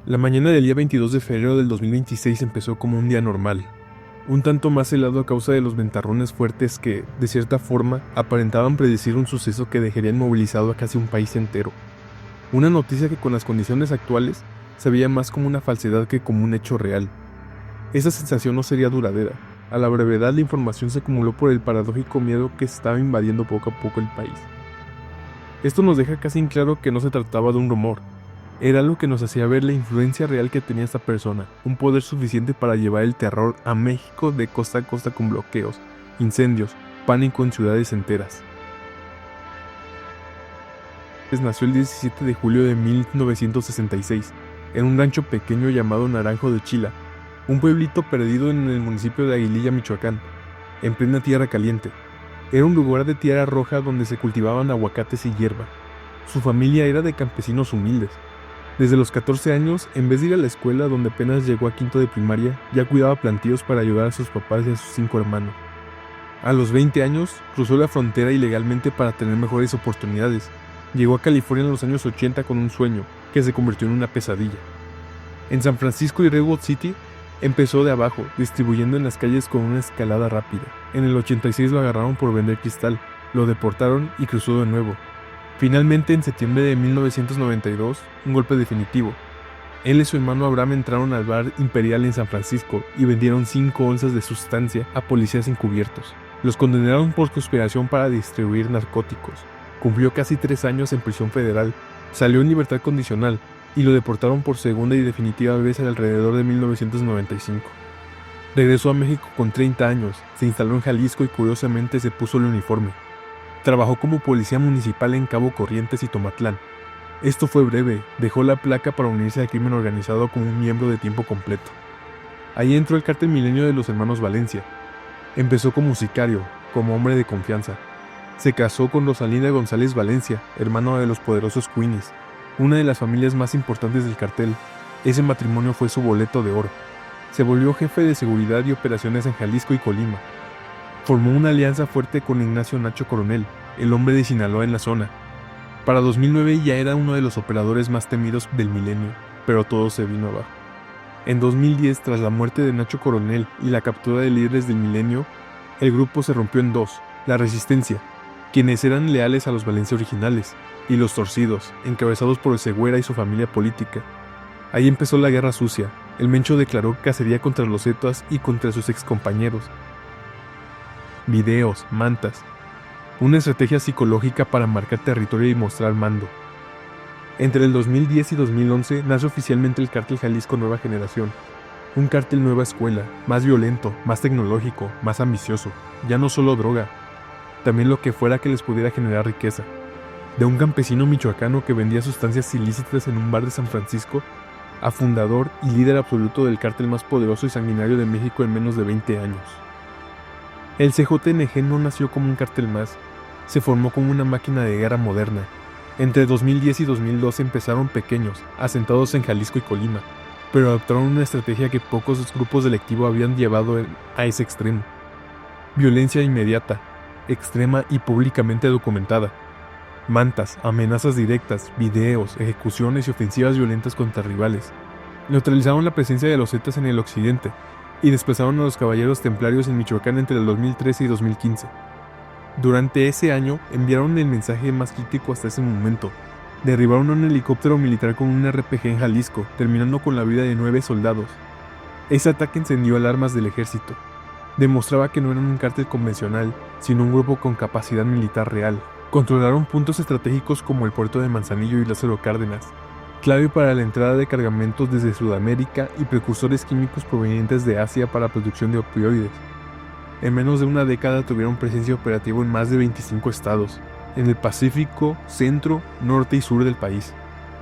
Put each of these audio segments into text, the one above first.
La mañana del día 22 de febrero del 2026 empezó como un día normal, un tanto más helado a causa de los ventarrones fuertes que, de cierta forma, aparentaban predecir un suceso que dejaría inmovilizado a casi un país entero. Una noticia que con las condiciones actuales se veía más como una falsedad que como un hecho real. Esa sensación no sería duradera. A la brevedad la información se acumuló por el paradójico miedo que estaba invadiendo poco a poco el país. Esto nos deja casi en claro que no se trataba de un rumor. Era algo que nos hacía ver la influencia real que tenía esta persona, un poder suficiente para llevar el terror a México de costa a costa con bloqueos, incendios, pánico en ciudades enteras. Nació el 17 de julio de 1966, en un rancho pequeño llamado Naranjo de Chila, un pueblito perdido en el municipio de Aguililla, Michoacán, en plena tierra caliente. Era un lugar de tierra roja donde se cultivaban aguacates y hierba. Su familia era de campesinos humildes. Desde los 14 años, en vez de ir a la escuela donde apenas llegó a quinto de primaria, ya cuidaba plantíos para ayudar a sus papás y a sus 5 hermanos. A los 20 años, cruzó la frontera ilegalmente para tener mejores oportunidades. Llegó a California en los años 80 con un sueño, que se convirtió en una pesadilla. En San Francisco y Redwood City, empezó de abajo, distribuyendo en las calles con una escalada rápida. En el 86 lo agarraron por vender cristal, lo deportaron y cruzó de nuevo. Finalmente, en septiembre de 1992, un golpe definitivo. Él y su hermano Abraham entraron al bar Imperial en San Francisco y vendieron 5 onzas de sustancia a policías encubiertos. Los condenaron por conspiración para distribuir narcóticos. Cumplió casi 3 años en prisión federal, salió en libertad condicional y lo deportaron por segunda y definitiva vez alrededor de 1995. Regresó a México con 30 años, se instaló en Jalisco y curiosamente se puso el uniforme. Trabajó como policía municipal en Cabo Corrientes y Tomatlán. Esto fue breve, dejó la placa para unirse al crimen organizado como un miembro de tiempo completo. Ahí entró el Cártel Milenio de los Hermanos Valencia. Empezó como sicario, como hombre de confianza. Se casó con Rosalinda González Valencia, hermano de los poderosos Queenies, una de las familias más importantes del cartel. Ese matrimonio fue su boleto de oro. Se volvió jefe de seguridad y operaciones en Jalisco y Colima. Formó una alianza fuerte con Ignacio Nacho Coronel, el hombre de Sinaloa en la zona. Para 2009 ya era uno de los operadores más temidos del milenio, pero todo se vino abajo. En 2010, tras la muerte de Nacho Coronel y la captura de líderes del milenio, el grupo se rompió en dos: la resistencia, quienes eran leales a los Valencia originales, y los torcidos, encabezados por Següera y su familia política. Ahí empezó la guerra sucia. El Mencho declaró cacería contra los Zetas y contra sus excompañeros. Videos, mantas. Una estrategia psicológica para marcar territorio y mostrar mando. Entre el 2010 y 2011 nace oficialmente el Cártel Jalisco Nueva Generación. Un cártel nueva escuela, más violento, más tecnológico, más ambicioso. Ya no solo droga, también lo que fuera que les pudiera generar riqueza. De un campesino michoacano que vendía sustancias ilícitas en un bar de San Francisco, a fundador y líder absoluto del cártel más poderoso y sanguinario de México en menos de 20 años. El CJNG no nació como un cártel más, se formó como una máquina de guerra moderna. Entre 2010 y 2012 empezaron pequeños, asentados en Jalisco y Colima, pero adoptaron una estrategia que pocos grupos delictivos habían llevado a ese extremo. Violencia inmediata, extrema y públicamente documentada. Mantas, amenazas directas, videos, ejecuciones y ofensivas violentas contra rivales. Neutralizaron la presencia de los Zetas en el occidente y desplazaron a los caballeros templarios en Michoacán entre el 2013 y 2015. Durante ese año enviaron el mensaje más crítico hasta ese momento. Derribaron un helicóptero militar con un RPG en Jalisco, terminando con la vida de 9 soldados. Ese ataque encendió alarmas del ejército. Demostraba que no eran un cártel convencional, sino un grupo con capacidad militar real. Controlaron puntos estratégicos como el puerto de Manzanillo y Lázaro Cárdenas, clave para la entrada de cargamentos desde Sudamérica y precursores químicos provenientes de Asia para producción de opioides. En menos de una década tuvieron presencia operativa en más de 25 estados, en el Pacífico, centro, norte y sur del país.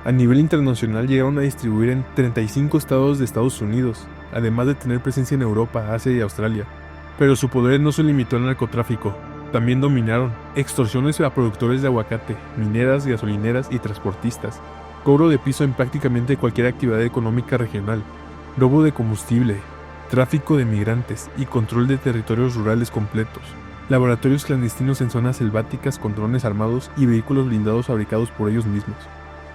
A nivel internacional llegaron a distribuir en 35 estados de Estados Unidos, además de tener presencia en Europa, Asia y Australia. Pero su poder no se limitó al narcotráfico. También dominaron extorsiones a productores de aguacate, mineras, gasolineras y transportistas, cobro de piso en prácticamente cualquier actividad económica regional, robo de combustible, tráfico de migrantes y control de territorios rurales completos, laboratorios clandestinos en zonas selváticas con drones armados y vehículos blindados fabricados por ellos mismos.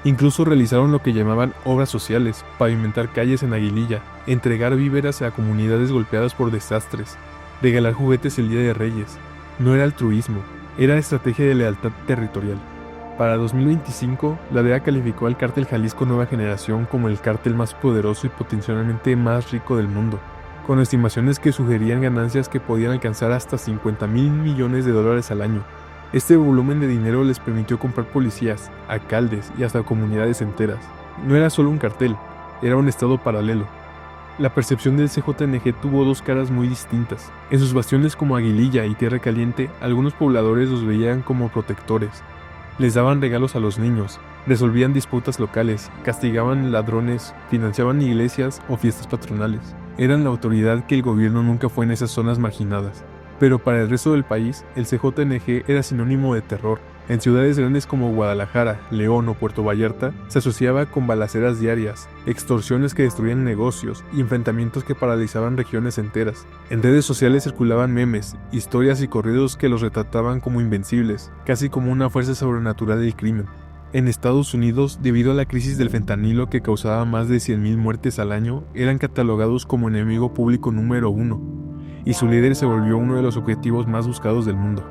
Incluso realizaron lo que llamaban obras sociales, pavimentar calles en Aguililla, entregar víveres a comunidades golpeadas por desastres, regalar juguetes el Día de Reyes. No era altruismo, era estrategia de lealtad territorial. Para 2025, la DEA calificó al Cártel Jalisco Nueva Generación como el cártel más poderoso y potencialmente más rico del mundo, con estimaciones que sugerían ganancias que podían alcanzar hasta $50,000 millones al año. Este volumen de dinero les permitió comprar policías, alcaldes y hasta comunidades enteras. No era solo un cartel, era un estado paralelo. La percepción del CJNG tuvo dos caras muy distintas. En sus bastiones como Aguililla y Tierra Caliente, algunos pobladores los veían como protectores. Les daban regalos a los niños, resolvían disputas locales, castigaban ladrones, financiaban iglesias o fiestas patronales. Eran la autoridad que el gobierno nunca fue en esas zonas marginadas. Pero para el resto del país, el CJNG era sinónimo de terror. En ciudades grandes como Guadalajara, León o Puerto Vallarta, se asociaba con balaceras diarias, extorsiones que destruían negocios y enfrentamientos que paralizaban regiones enteras. En redes sociales circulaban memes, historias y corridos que los retrataban como invencibles, casi como una fuerza sobrenatural del crimen. En Estados Unidos, debido a la crisis del fentanilo que causaba más de 100,000 muertes al año, eran catalogados como enemigo público número 1. Y su líder se volvió uno de los objetivos más buscados del mundo.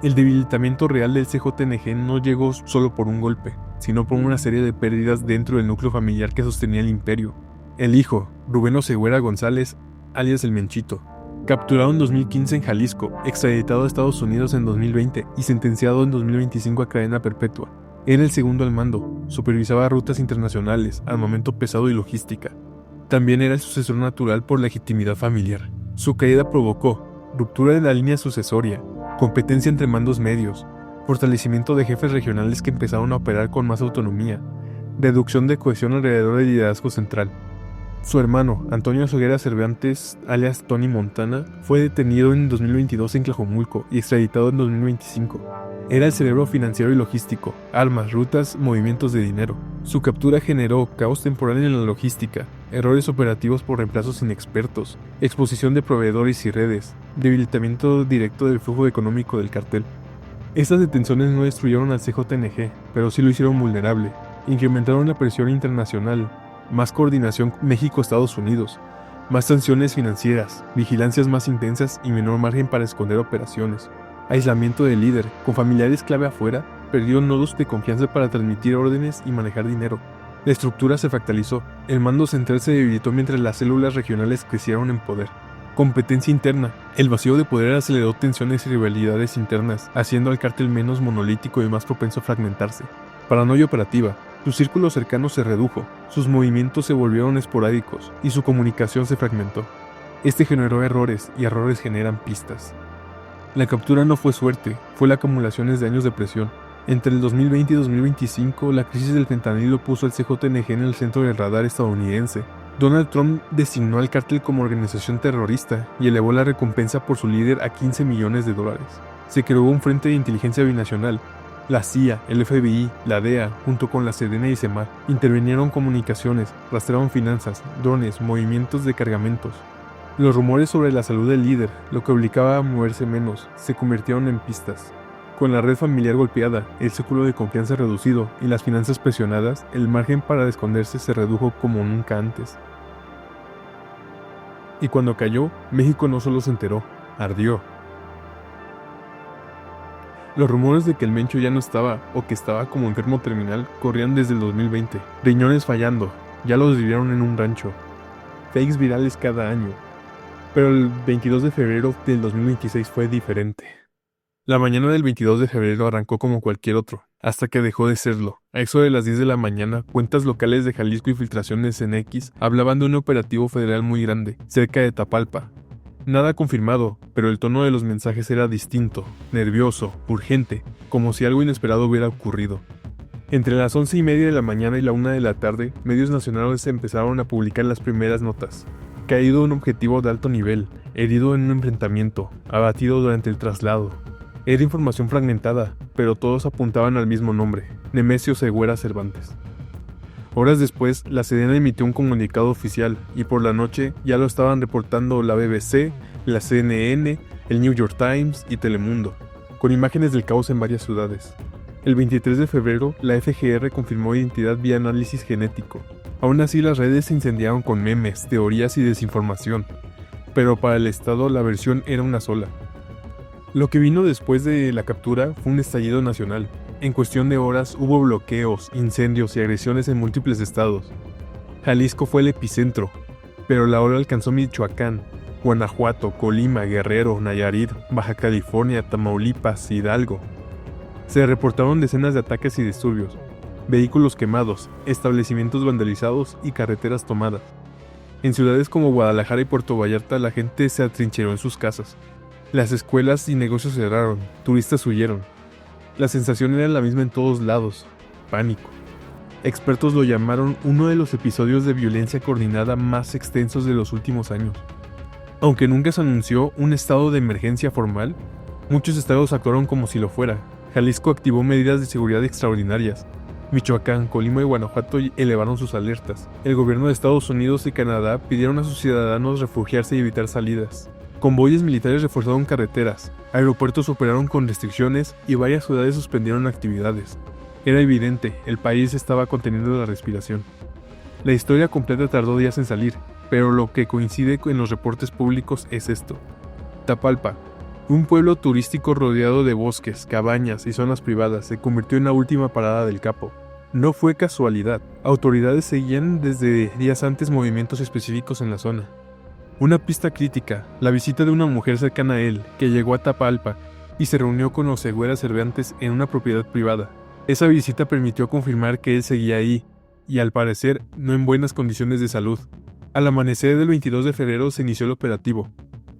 El debilitamiento real del CJNG no llegó solo por un golpe, sino por una serie de pérdidas dentro del núcleo familiar que sostenía el imperio. El hijo, Rubén Oseguera González, alias el Menchito, capturado en 2015 en Jalisco, extraditado a Estados Unidos en 2020 y sentenciado en 2025 a cadena perpetua. Era el segundo al mando, supervisaba rutas internacionales, armamento pesado y logística. También era el sucesor natural por legitimidad familiar. Su caída provocó ruptura de la línea sucesoria, competencia entre mandos medios, fortalecimiento de jefes regionales que empezaron a operar con más autonomía, reducción de cohesión alrededor del liderazgo central. Su hermano, Antonio Oseguera Cervantes, alias Tony Montana, fue detenido en 2022 en Tlajomulco y extraditado en 2025. Era el cerebro financiero y logístico, armas, rutas, movimientos de dinero. Su captura generó caos temporal en la logística, errores operativos por reemplazos inexpertos, exposición de proveedores y redes, debilitamiento directo del flujo económico del cartel. Estas detenciones no destruyeron al CJNG, pero sí lo hicieron vulnerable. Incrementaron la presión internacional, más coordinación México-Estados Unidos, más sanciones financieras, vigilancias más intensas y menor margen para esconder operaciones. Aislamiento del líder, con familiares clave afuera, perdió nodos de confianza para transmitir órdenes y manejar dinero. La estructura se fractalizó, el mando central se debilitó mientras las células regionales crecieron en poder. Competencia interna, el vacío de poder aceleró tensiones y rivalidades internas, haciendo al cártel menos monolítico y más propenso a fragmentarse. Paranoia operativa, su círculo cercano se redujo, sus movimientos se volvieron esporádicos y su comunicación se fragmentó. Este generó errores y errores generan pistas. La captura no fue suerte, fue la acumulación de años de presión. Entre el 2020 y 2025, la crisis del fentanilo puso al CJNG en el centro del radar estadounidense. Donald Trump designó al cártel como organización terrorista y elevó la recompensa por su líder a $15 millones. Se creó un frente de inteligencia binacional. La CIA, el FBI, la DEA, junto con la Sedena y CEMAR, intervinieron comunicaciones, rastrearon finanzas, drones, movimientos de cargamentos. Los rumores sobre la salud del líder, lo que obligaba a moverse menos, se convirtieron en pistas. Con la red familiar golpeada, el círculo de confianza reducido y las finanzas presionadas, el margen para esconderse se redujo como nunca antes. Y cuando cayó, México no solo se enteró, ardió. Los rumores de que el Mencho ya no estaba, o que estaba como enfermo terminal, corrían desde el 2020. Riñones fallando, ya los vivieron en un rancho. Fakes virales cada año. Pero el 22 de febrero del 2026 fue diferente. La mañana del 22 de febrero arrancó como cualquier otro, hasta que dejó de serlo. A eso de las 10 de la mañana, cuentas locales de Jalisco y filtraciones en X hablaban de un operativo federal muy grande, cerca de Tapalpa. Nada confirmado, pero el tono de los mensajes era distinto, nervioso, urgente, como si algo inesperado hubiera ocurrido. Entre las 11:30 de la mañana y la 1 de la tarde, medios nacionales empezaron a publicar las primeras notas. Caído un objetivo de alto nivel, herido en un enfrentamiento, abatido durante el traslado. Era información fragmentada, pero todos apuntaban al mismo nombre, Nemesio Oseguera Cervantes. Horas después, la Sedena emitió un comunicado oficial, y por la noche ya lo estaban reportando la BBC, la CNN, el New York Times y Telemundo, con imágenes del caos en varias ciudades. El 23 de febrero, la FGR confirmó identidad vía análisis genético. Aún así, las redes se incendiaron con memes, teorías y desinformación, pero para el Estado la versión era una sola. Lo que vino después de la captura fue un estallido nacional. En cuestión de horas hubo bloqueos, incendios y agresiones en múltiples estados. Jalisco fue el epicentro, pero la ola alcanzó Michoacán, Guanajuato, Colima, Guerrero, Nayarit, Baja California, Tamaulipas, Hidalgo. Se reportaron decenas de ataques y disturbios, vehículos quemados, establecimientos vandalizados y carreteras tomadas. En ciudades como Guadalajara y Puerto Vallarta la gente se atrincheró en sus casas. Las escuelas y negocios cerraron, turistas huyeron. La sensación era la misma en todos lados: pánico. Expertos lo llamaron uno de los episodios de violencia coordinada más extensos de los últimos años. Aunque nunca se anunció un estado de emergencia formal, muchos estados actuaron como si lo fuera. Jalisco activó medidas de seguridad extraordinarias. Michoacán, Colima y Guanajuato elevaron sus alertas. El gobierno de Estados Unidos y Canadá pidieron a sus ciudadanos refugiarse y evitar salidas. Convoyes militares reforzaron carreteras, aeropuertos operaron con restricciones y varias ciudades suspendieron actividades. Era evidente, el país estaba conteniendo la respiración. La historia completa tardó días en salir, pero lo que coincide en los reportes públicos es esto. Tapalpa, un pueblo turístico rodeado de bosques, cabañas y zonas privadas, se convirtió en la última parada del capo. No fue casualidad, autoridades seguían desde días antes movimientos específicos en la zona. Una pista crítica, la visita de una mujer cercana a él, que llegó a Tapalpa y se reunió con los Segura Cervantes en una propiedad privada. Esa visita permitió confirmar que él seguía ahí, y al parecer no en buenas condiciones de salud. Al amanecer del 22 de febrero se inició el operativo.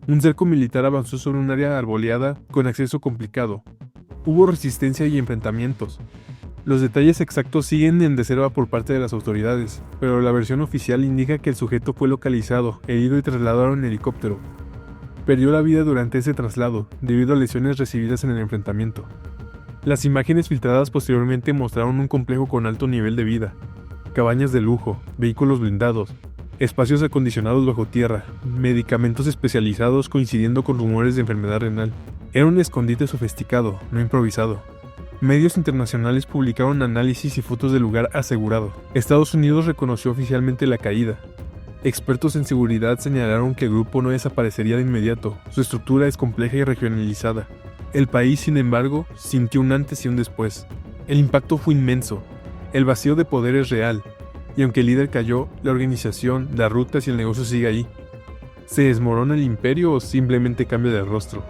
Un cerco militar avanzó sobre un área arboleada con acceso complicado. Hubo resistencia y enfrentamientos. Los detalles exactos siguen en reserva por parte de las autoridades, pero la versión oficial indica que el sujeto fue localizado, herido y trasladado en helicóptero. Perdió la vida durante ese traslado, debido a lesiones recibidas en el enfrentamiento. Las imágenes filtradas posteriormente mostraron un complejo con alto nivel de vida, cabañas de lujo, vehículos blindados, espacios acondicionados bajo tierra, medicamentos especializados coincidiendo con rumores de enfermedad renal. Era un escondite sofisticado, no improvisado. Medios internacionales publicaron análisis y fotos del lugar asegurado. Estados Unidos reconoció oficialmente la caída. Expertos en seguridad señalaron que el grupo no desaparecería de inmediato, su estructura es compleja y regionalizada. El país, sin embargo, sintió un antes y un después. El impacto fue inmenso, el vacío de poder es real, y aunque el líder cayó, la organización, las rutas y el negocio sigue ahí. ¿Se desmorona el imperio o simplemente cambia de rostro?